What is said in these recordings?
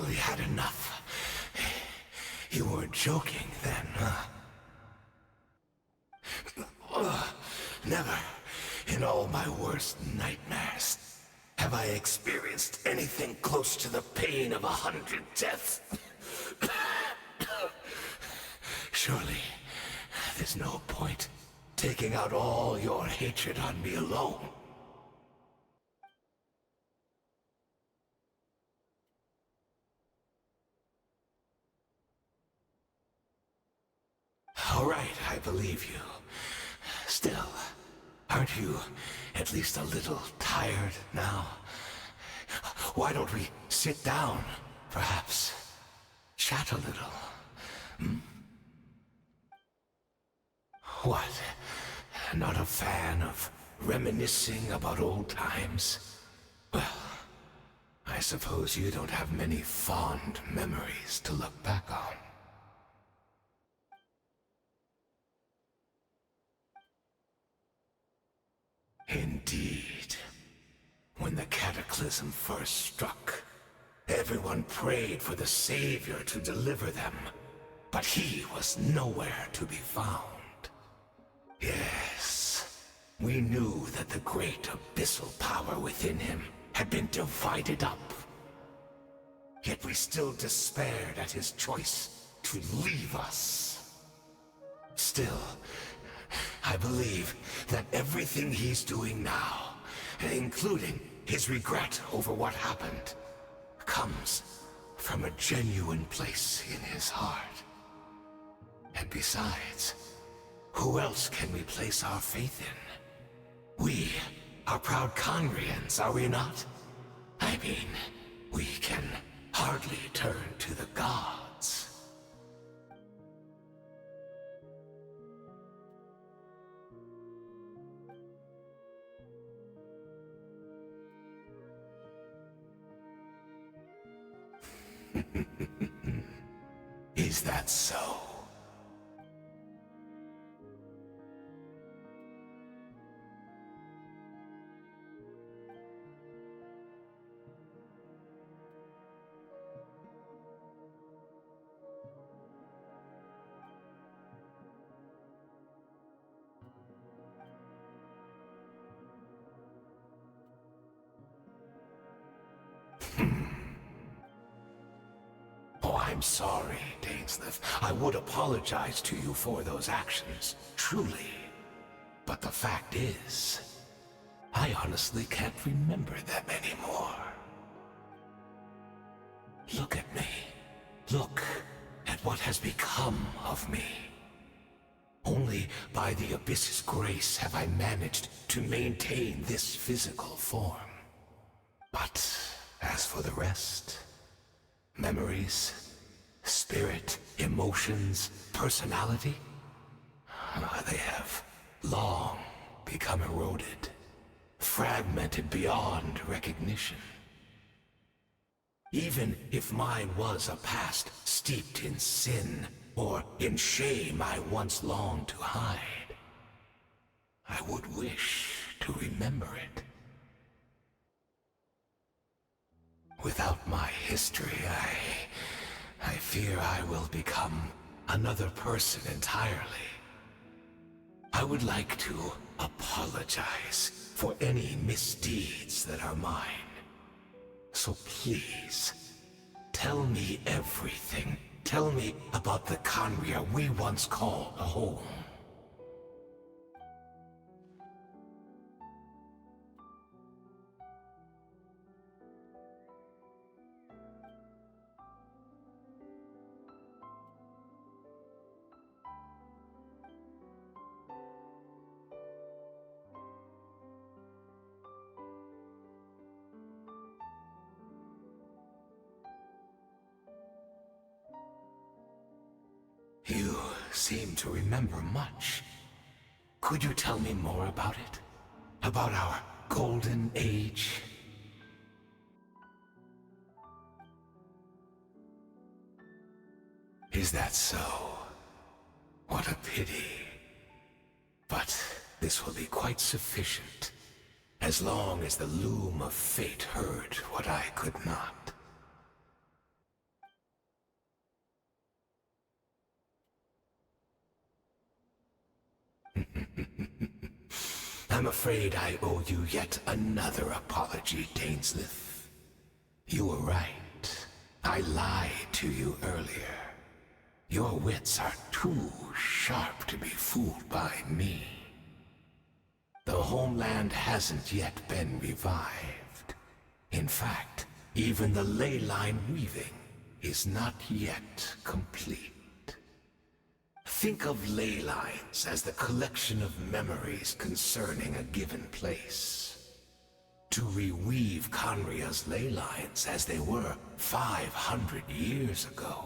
finally had enough. You weren't joking then, huh? Never, in all my worst nightmares, have I experienced anything close to the pain of 100 deaths. Surely, there's no point taking out all your hatred on me alone. All right, I believe you. Still, aren't you at least a little tired now? Why don't we sit down, perhaps? Chat a little. Hmm? What? Not a fan of reminiscing about old times? Well, I suppose you don't have many fond memories to look back on. Indeed. When the cataclysm first struck, everyone prayed for the Savior to deliver them, but he was nowhere to be found. Yes, we knew that the great abyssal power within him had been divided up. Yet we still despaired at his choice to leave us. Still, I believe that everything he's doing now, including his regret over what happened, comes from a genuine place in his heart. And besides, who else can we place our faith in? We are proud Conrians, are we not? I mean, we can hardly turn to the gods. Is that so? Oh, I'm sorry, Dainsleif. I would apologize to you for those actions, truly. But the fact is, I honestly can't remember them anymore. Look at me. Look at what has become of me. Only by the Abyss's grace have I managed to maintain this physical form. But as for the rest, memories, spirit, emotions, personality, they have long become eroded, fragmented beyond recognition. Even if mine was a past steeped in sin, or in shame I once longed to hide, I would wish to remember it. Without my history, I fear I will become another person entirely. I would like to apologize for any misdeeds that are mine. So please, tell me everything. Tell me about the Conria we once called home. You seem to remember much. Could you tell me more about it? About our golden age? Is that so? What a pity. But this will be quite sufficient, as long as the loom of fate heard what I could not. I'm afraid I owe you yet another apology, Dainsleif. You were right. I lied to you earlier. Your wits are too sharp to be fooled by me. The homeland hasn't yet been revived. In fact, even the ley line weaving is not yet complete. Think of ley lines as the collection of memories concerning a given place. To reweave Conria's ley lines as they were 500 years ago,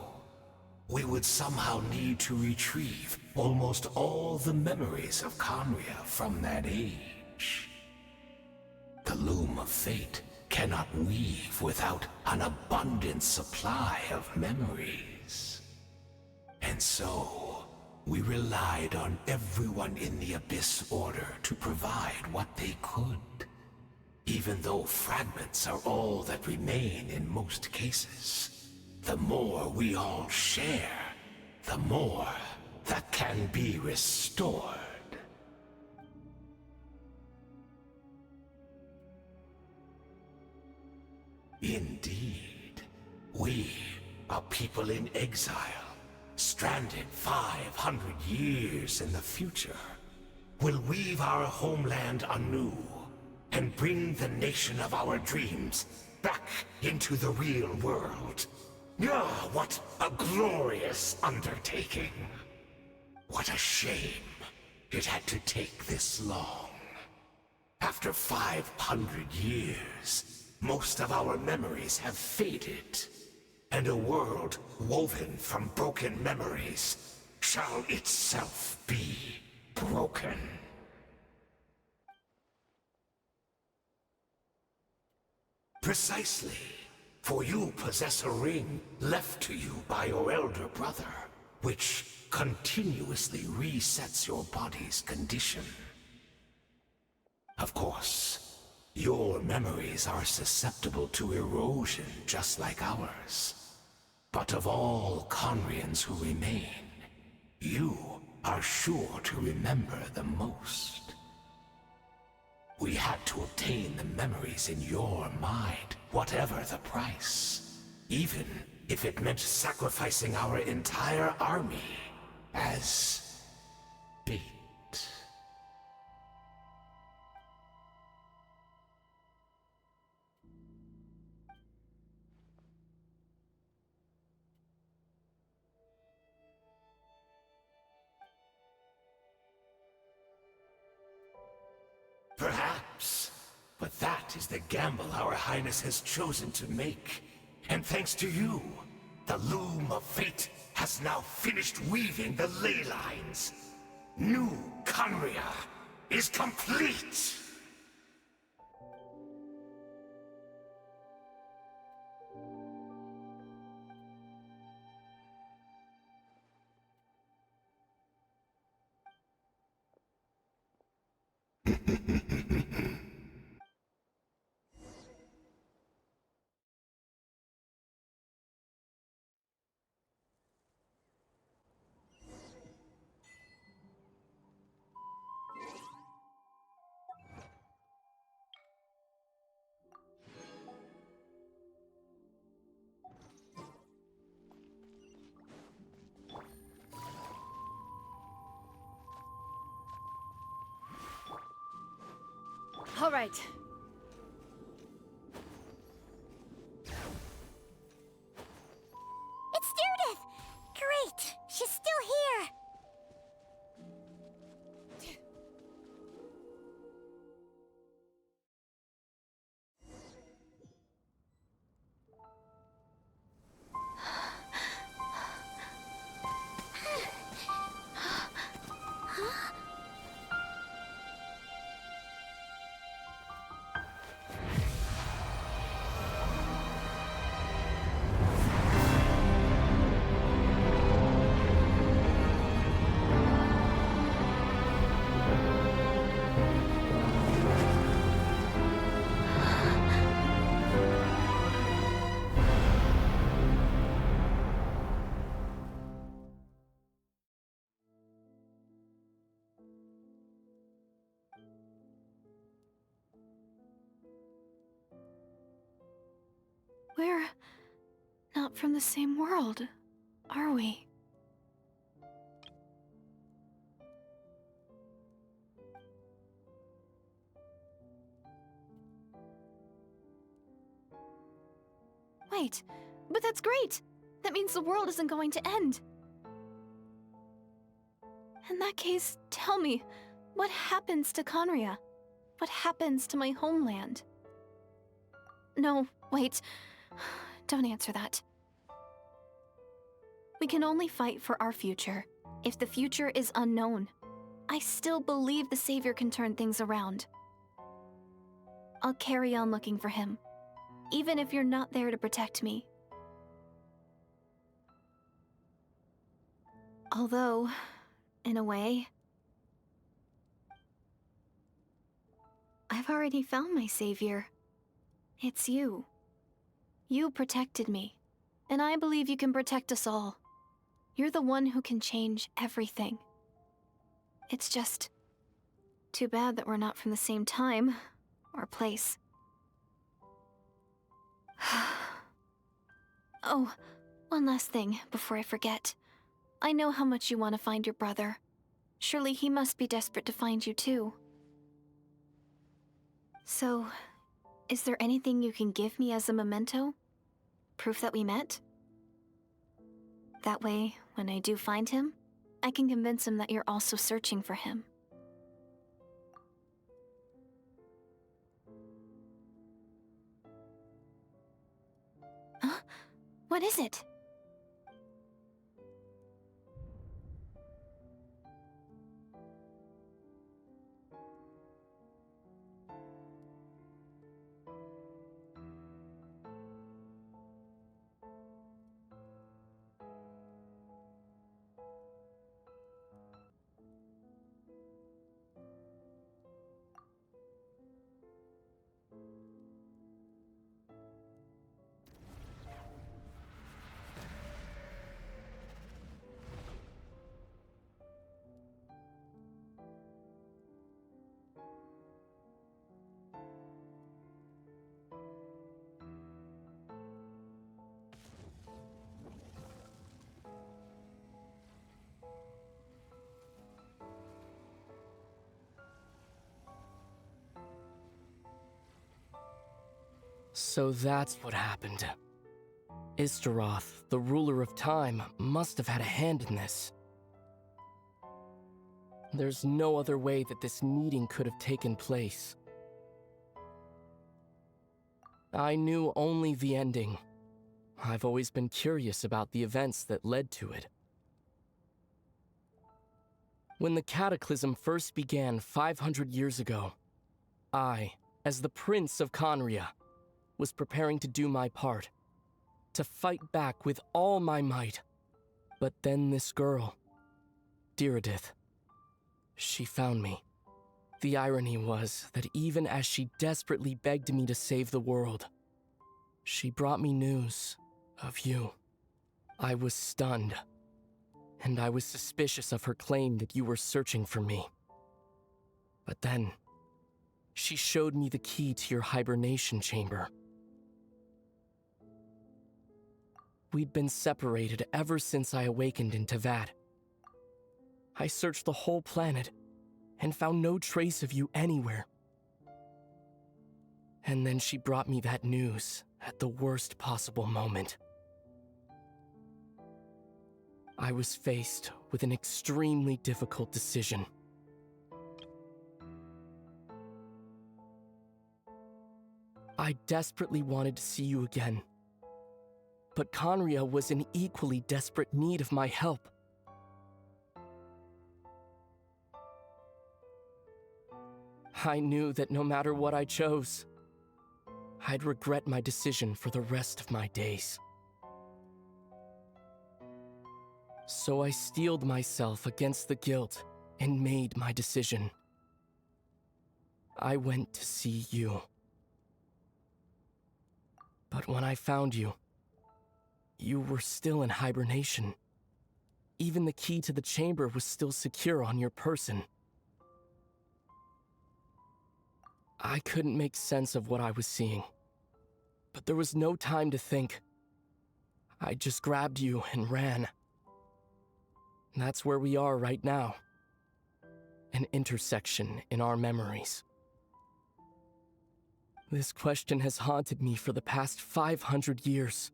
we would somehow need to retrieve almost all the memories of Conria from that age. The loom of fate cannot weave without an abundant supply of memories. And so, we relied on everyone in the Abyss Order to provide what they could. Even though fragments are all that remain in most cases, the more we all share, the more that can be restored. Indeed, we, a people in exile, stranded 500 years in the future, will weave our homeland anew and bring the nation of our dreams back into the real world. Ah, what a glorious undertaking! What a shame it had to take this long. After 500 years, most of our memories have faded. And a world woven from broken memories shall itself be broken. Precisely, for you possess a ring left to you by your elder brother, which continuously resets your body's condition. Of course, your memories are susceptible to erosion just like ours. But of all Conrians who remain, you are sure to remember the most. We had to obtain the memories in your mind, whatever the price. Even if it meant sacrificing our entire army as bait. Perhaps, but that is the gamble our Highness has chosen to make. And thanks to you, the loom of fate has now finished weaving the ley lines. New Conria is complete! All right. It's Judith! Great! She's still here! We're not from the same world, are we? Wait, but that's great! That means the world isn't going to end. In that case, tell me, what happens to Conria? What happens to my homeland? No, wait. Don't answer that. We can only fight for our future. If the future is unknown, I still believe the Savior can turn things around. I'll carry on looking for him, even if you're not there to protect me. Although, in a way, I've already found my savior. It's you. You protected me, and I believe you can protect us all. You're the one who can change everything. It's just too bad that we're not from the same time or place. Oh, one last thing before I forget. I know how much you want to find your brother. Surely he must be desperate to find you too. So, is there anything you can give me as a memento? Proof that we met? That way, when I do find him, I can convince him that you're also searching for him. Huh? What is it? So that's what happened. Istaroth, the ruler of time, must have had a hand in this. There's no other way that this meeting could have taken place. I knew only the ending. I've always been curious about the events that led to it. When the cataclysm first began 500 years ago, I, as the Prince of Conria, was preparing to do my part, to fight back with all my might. But then this girl, Diridith, she found me. The irony was that even as she desperately begged me to save the world, she brought me news of you. I was stunned, and I was suspicious of her claim that you were searching for me. But then, she showed me the key to your hibernation chamber. We'd been separated ever since I awakened in Tevat. I searched the whole planet and found no trace of you anywhere. And then she brought me that news at the worst possible moment. I was faced with an extremely difficult decision. I desperately wanted to see you again. But Conria was in equally desperate need of my help. I knew that no matter what I chose, I'd regret my decision for the rest of my days. So I steeled myself against the guilt and made my decision. I went to see you. But when I found you, you were still in hibernation. Even the key to the chamber was still secure on your person. I couldn't make sense of what I was seeing. but there was no time to think. I just grabbed you and ran. That's where we are right now. An intersection in our memories. This question has haunted me for the past 500 years.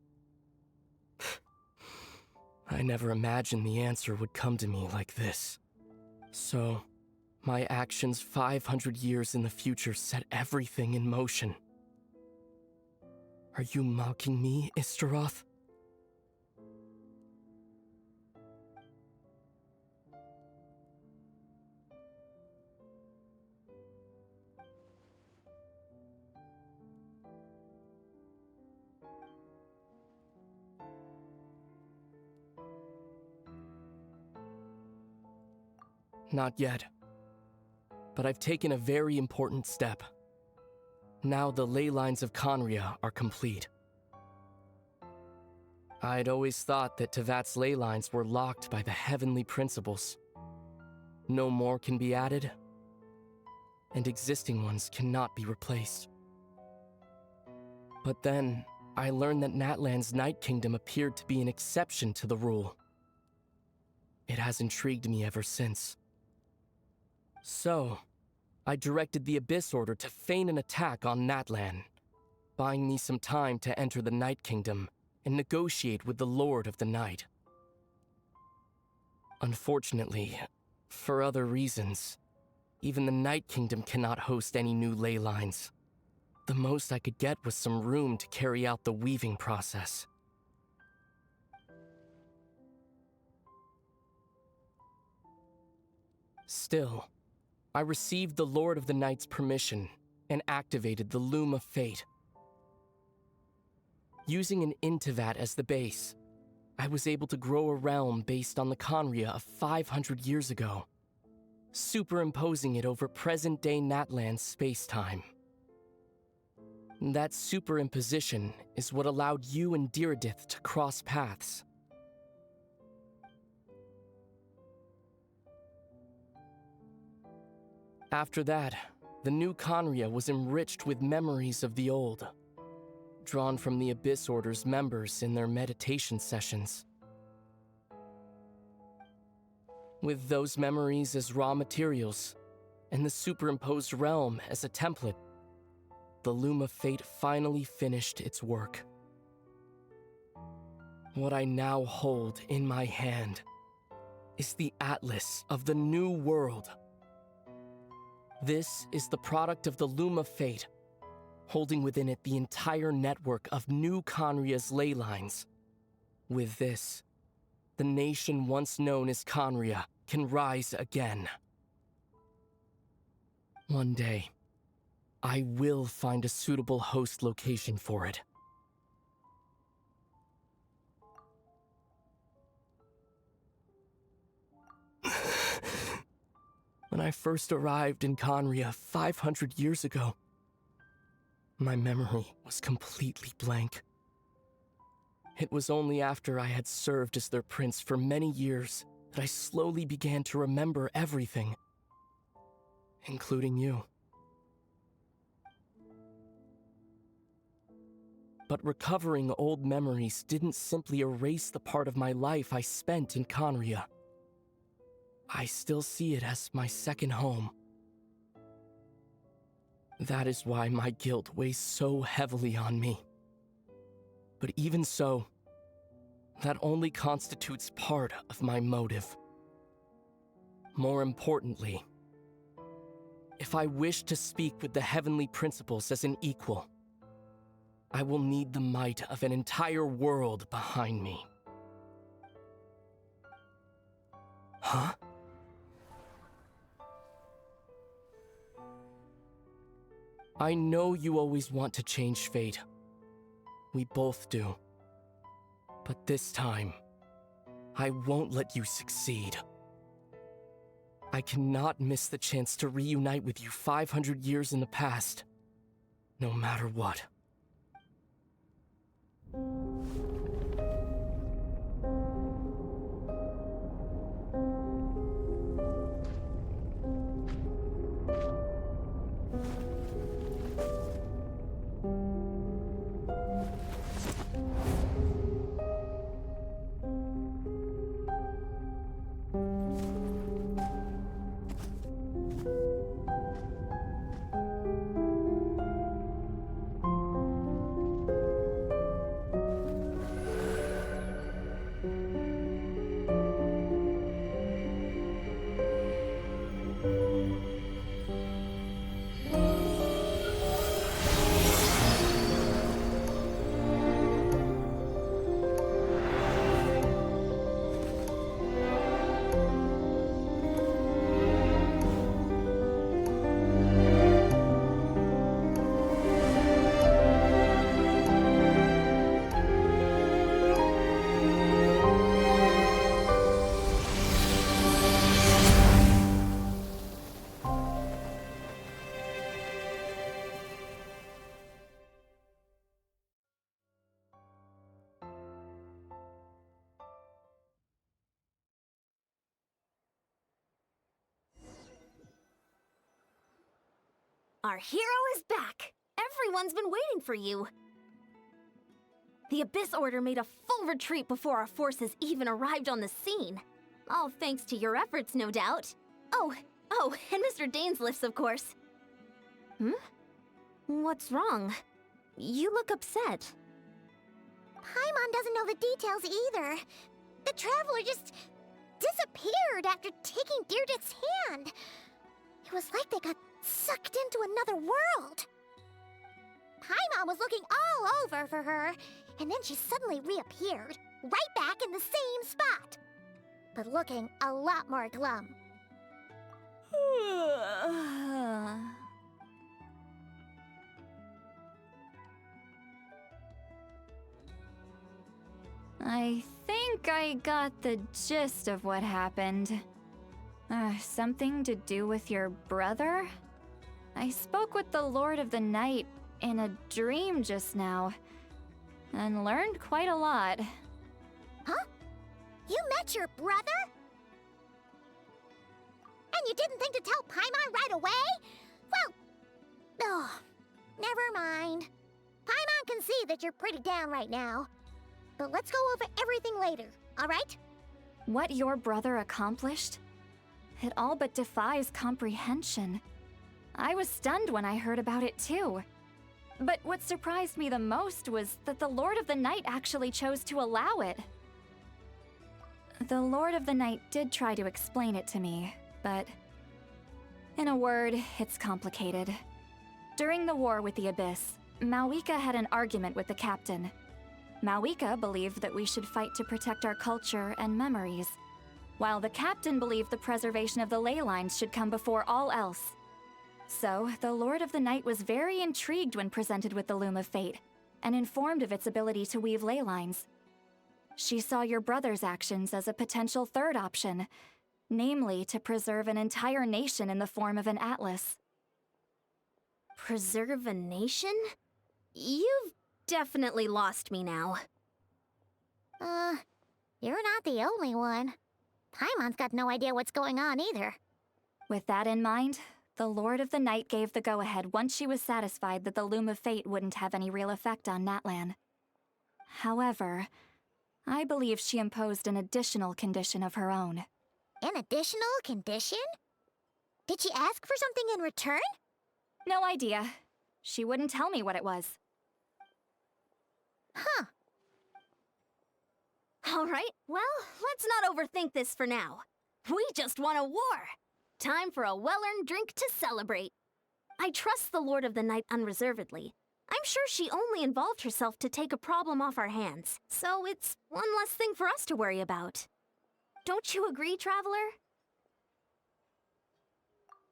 I never imagined the answer would come to me like this. So, my actions 500 years in the future set everything in motion. Are you mocking me, Istaroth? Not yet. But I've taken a very important step. Now the ley lines of Conria are complete. I'd always thought that Tevat's ley lines were locked by the heavenly principles. No more can be added, and existing ones cannot be replaced. But then, I learned that Natlan's Night Kingdom appeared to be an exception to the rule. It has intrigued me ever since. So, I directed the Abyss Order to feign an attack on Natlan, buying me some time to enter the Night Kingdom and negotiate with the Lord of the Night. Unfortunately, for other reasons, even the Night Kingdom cannot host any new ley lines. The most I could get was some room to carry out the weaving process. Still, I received the Lord of the Night's permission and activated the Loom of Fate. Using an Intivat as the base, I was able to grow a realm based on the Conria of 500 years ago, superimposing it over present-day Natlan's space-time. That superimposition is what allowed you and Diridith to cross paths. After that, the new Conria was enriched with memories of the old, drawn from the Abyss Order's members in their meditation sessions. With those memories as raw materials, and the superimposed realm as a template, the Loom of Fate finally finished its work. What I now hold in my hand is the Atlas of the New World. This is the product of the Loom of Fate, holding within it the entire network of new Conria's ley lines. With this, the nation once known as Conria can rise again. One day, I will find a suitable host location for it. When I first arrived in Conria 500 years ago, my memory was completely blank. It was only after I had served as their prince for many years that I slowly began to remember everything, including you. But recovering old memories didn't simply erase the part of my life I spent in Conria. I still see it as my second home. That is why my guilt weighs so heavily on me. But even so, that only constitutes part of my motive. More importantly, if I wish to speak with the heavenly principles as an equal, I will need the might of an entire world behind me. Huh? I know you always want to change fate. We both do. But this time, I won't let you succeed. I cannot miss the chance to reunite with you 500 years in the past, no matter what. Our hero is back! Everyone's been waiting for you! The Abyss Order made a full retreat before our forces even arrived on the scene. All thanks to your efforts, no doubt. Oh, and Mr. Dainsliff's, of course. What's wrong? You look upset. Paimon doesn't know the details either. The Traveler just disappeared after taking Deirdre's hand. It was like they got sucked into another world. Paimon was looking all over for her, and then she suddenly reappeared, right back in the same spot. But looking a lot more glum. I think I got the gist of what happened. Something to do with your brother? I spoke with the Lord of the Night in a dream just now, and learned quite a lot. Huh? You met your brother? And you didn't think to tell Paimon right away? Well, oh, never mind. Paimon can see that you're pretty down right now. But let's go over everything later, alright? What your brother accomplished? It all but defies comprehension. I was stunned when I heard about it too. But what surprised me the most was that the Lord of the Night actually chose to allow it. The Lord of the Night did try to explain it to me, but in a word, it's complicated. During the war with the Abyss, Mawika had an argument with the captain. Mawika believed that we should fight to protect our culture and memories, while the captain believed the preservation of the ley lines should come before all else. So, the Lord of the Night was very intrigued when presented with the Loom of Fate, and informed of its ability to weave ley lines. She saw your brother's actions as a potential third option, namely to preserve an entire nation in the form of an atlas. Preserve a nation? You've definitely lost me now. You're not the only one. Paimon's got no idea what's going on either. With that in mind, the Lord of the Night gave the go-ahead once she was satisfied that the Loom of Fate wouldn't have any real effect on Natlan. However, I believe she imposed an additional condition of her own. An additional condition? Did she ask for something in return? No idea. She wouldn't tell me what it was. Huh. Alright, well, let's not overthink this for now. We just won a war! Time for a well-earned drink to celebrate. I trust the Lord of the Night unreservedly. I'm sure she only involved herself to take a problem off our hands, so it's one less thing for us to worry about. Don't you agree, Traveler?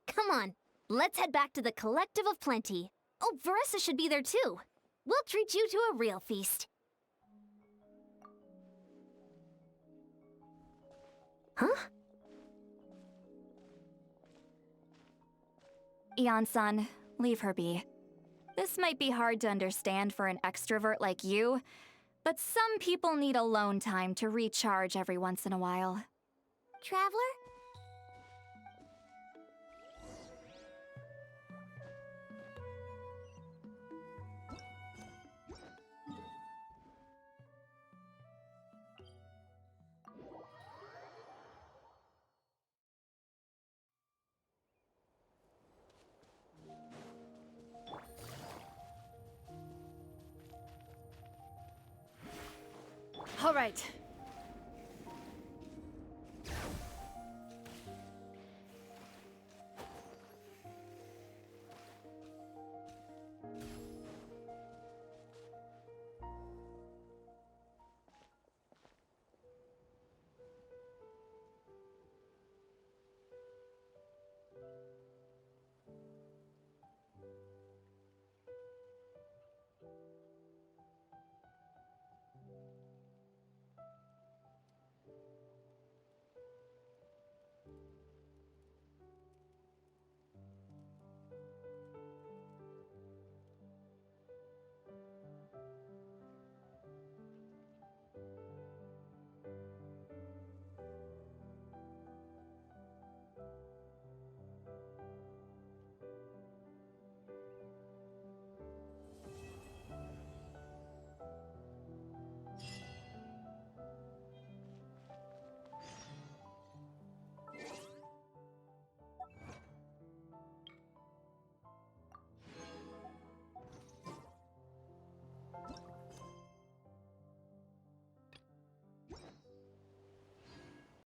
Come on, let's head back to the Collective of Plenty. Oh, Veressa should be there too. We'll treat you to a real feast. Huh? Ian-san, leave her be. This might be hard to understand for an extrovert like you, but some people need alone time to recharge every once in a while. Traveler? All right,